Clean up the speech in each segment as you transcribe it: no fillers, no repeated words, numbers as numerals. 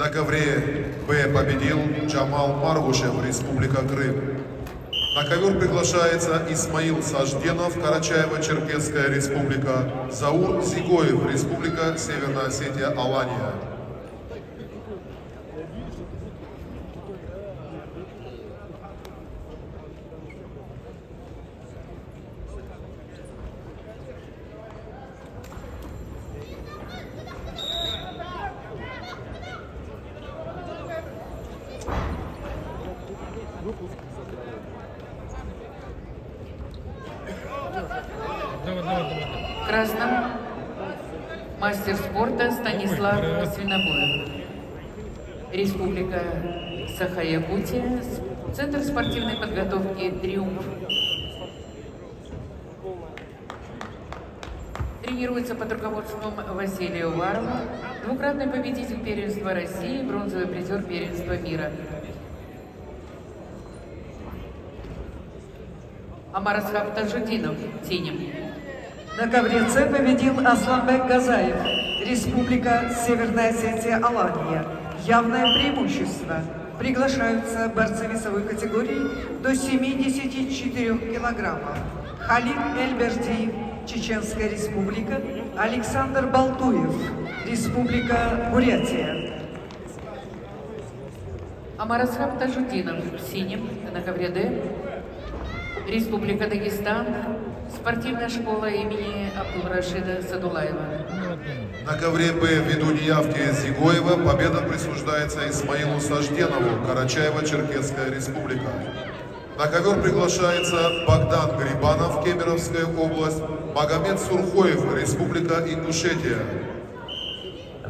На ковре Б победил Джамал Маргушев, Республика Крым. На ковер приглашается Исмаил Сажденов, Карачаево-Черкесская Республика, Заур Зигоев, Республика Северная Осетия, Алания. В красном мастер спорта Станислав Свинобоев, Республика Саха-Якутия, Центр спортивной подготовки «Триумф». Тренируется под руководством Василия Уварова, двукратный победитель первенства России, бронзовый призер первенства мира. Амарасхаб Таджудинов, синим. На ковре С победил Асланбек Газаев, Республика Северная Осетия, Алания. Явное преимущество. Приглашаются борцы весовой категории до 74 килограммов. Халид Эльбердиев, Чеченская Республика, Александр Балтуев, Республика Бурятия. Амарасхаб Таджудинов, синим, на ковре Д. Республика Дагестан, спортивная школа имени Абдул-Рашида Садулаева. На ковре Б ввиду неявки Зигоева победа присуждается Исмаилу Сажденову, Карачаево-Черкесская Республика. На ковер приглашается Богдан Грибанов, Кемеровская область, Магомед Сурхоев, Республика Ингушетия.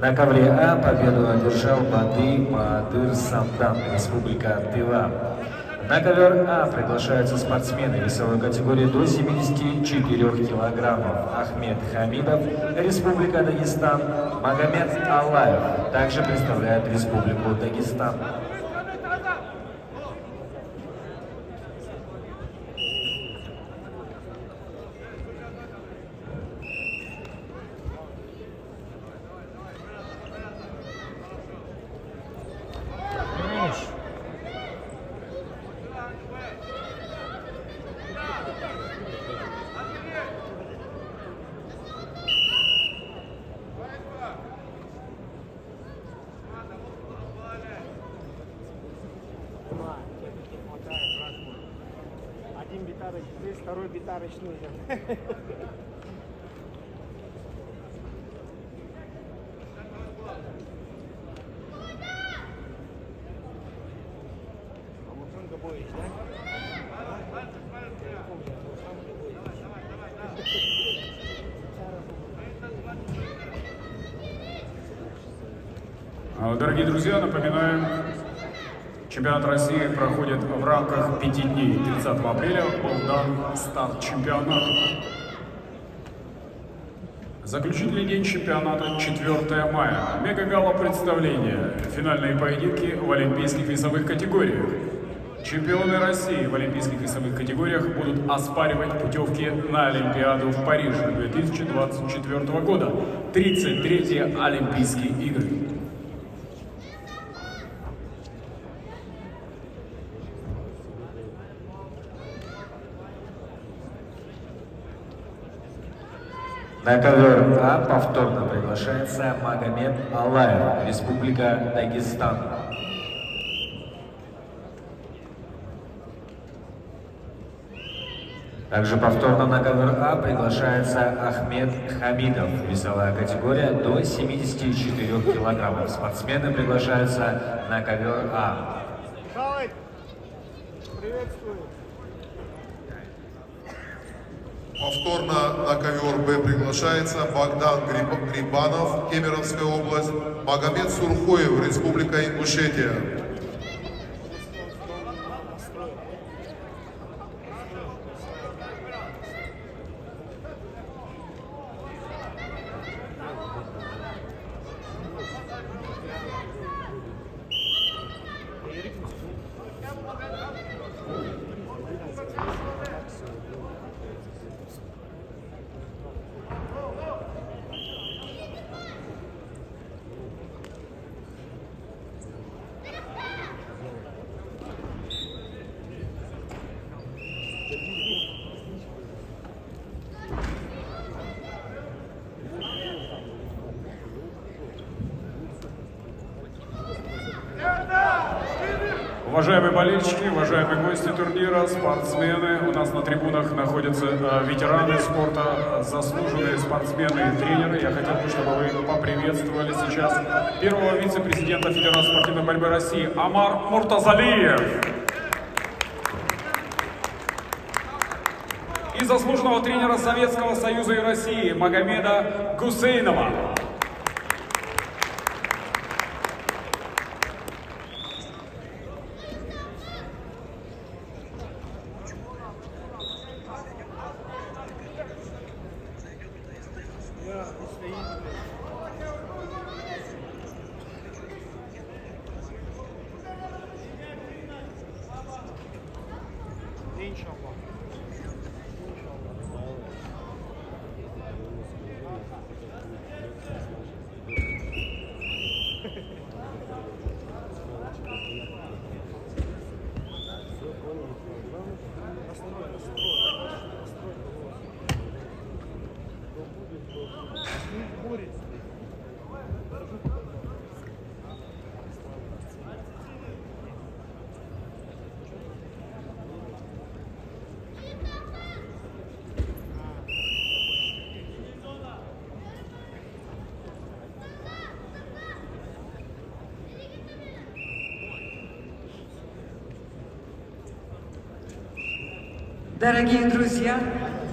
На ковре А победу одержал Бады Баадыр Самдан, Республика Тыва. На ковер А приглашаются спортсмены весовой категории до 74 килограммов. Ахмед Хамидов, Республика Дагестан, Магомед Аллаев, также представляет Республику Дагестан. Один битарыч здесь, второй битарыч нужен. Амурсанга боишь, да? Дорогие друзья, напоминаем, чемпионат России проходит в рамках 5 дней. 30 апреля был дан старт чемпионату. Заключительный день чемпионата 4 мая. Мега-гала представления. Финальные поединки в олимпийских весовых категориях. Чемпионы России в олимпийских весовых категориях будут оспаривать путевки на Олимпиаду в Париже 2024 года. 33-е Олимпийские игры. На ковер А повторно приглашается Магомед Аллаев, Республика Дагестан. Также повторно на ковер А приглашается Ахмед Хамидов, весовая категория до 74 килограммов. Спортсмены приглашаются на ковер А. Приветствую. Повторно на ковер Б приглашается Богдан Грибанов, Кемеровская область, Магомед Сурхоев, Республика Ингушетия. Уважаемые болельщики, уважаемые гости турнира, спортсмены, у нас на трибунах находятся ветераны спорта, заслуженные спортсмены и тренеры. Я хотел бы, чтобы вы поприветствовали сейчас первого вице-президента Федерации спортивной борьбы России Амар Муртазалиев и заслуженного тренера Советского Союза и России Магомеда Гусейнова. Дорогие друзья,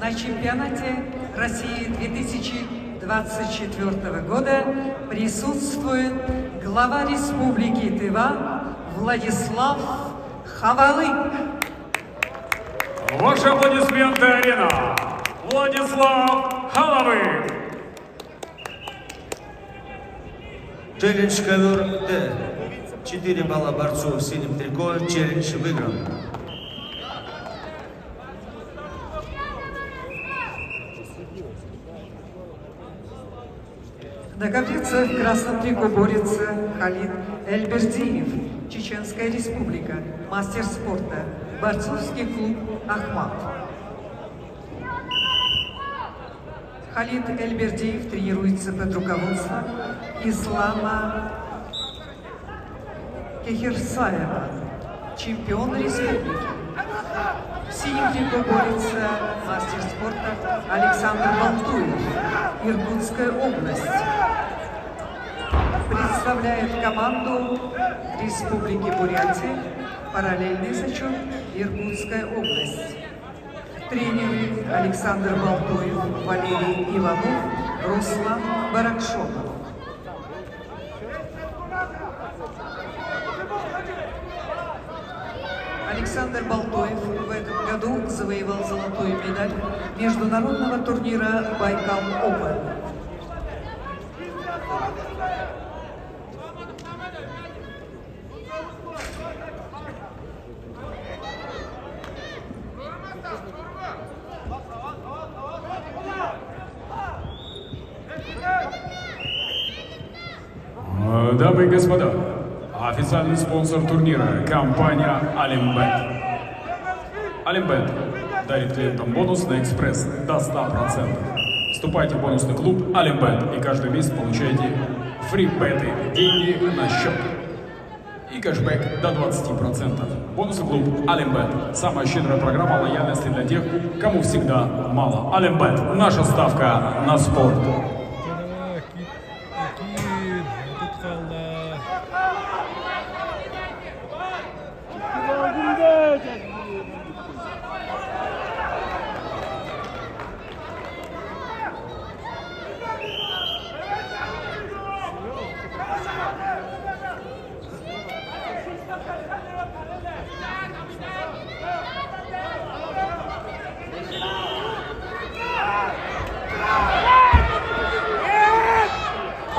на чемпионате России 2024 года присутствует глава Республики Тыва Владислав Хавалык. Ваши аплодисменты, арена! Владислав Халавык! Челлендж ковер Д. 4 балла борцов в синем трико. Челлендж выигран. На коврице в красном трико борется Халид Эльбердиев, Чеченская республика, мастер спорта, борцовский клуб «Ахмат». Халид Эльбердиев тренируется под руководством Ислама Кехерсаева, чемпион республики. В синем трико борется мастер спорта Александр Балтуев, Иркутская область. Представляет команду Республики Бурятия, параллельный зачет Иркутская область. Тренеры Александр Балтуев, Валерий Иванов, Руслан Баракшонов. Александр Балтуев в этом году завоевал золотую медаль международного турнира «Байкал Опен». Дамы и господа, официальный спонсор турнира – компания Алимбет. Алимбет дарит клиентам бонус на экспресс до 100%. Вступайте в бонусный клуб Алимбет и каждый месяц получаете фрибеты, деньги на счет и кэшбэк до 20%. Бонусный клуб Алимбет – самая щедрая программа лояльности для тех, кому всегда мало. Алимбет – наша ставка на спорт.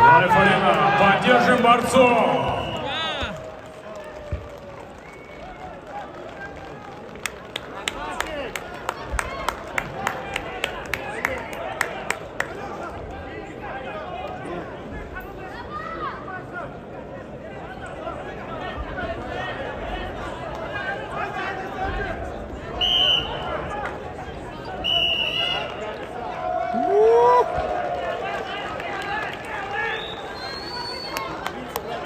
Альфа-арена, поддержим борцов!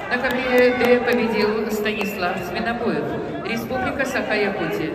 На ковре Д победил Станислав Свинобоев, Республика Саха-Якутия.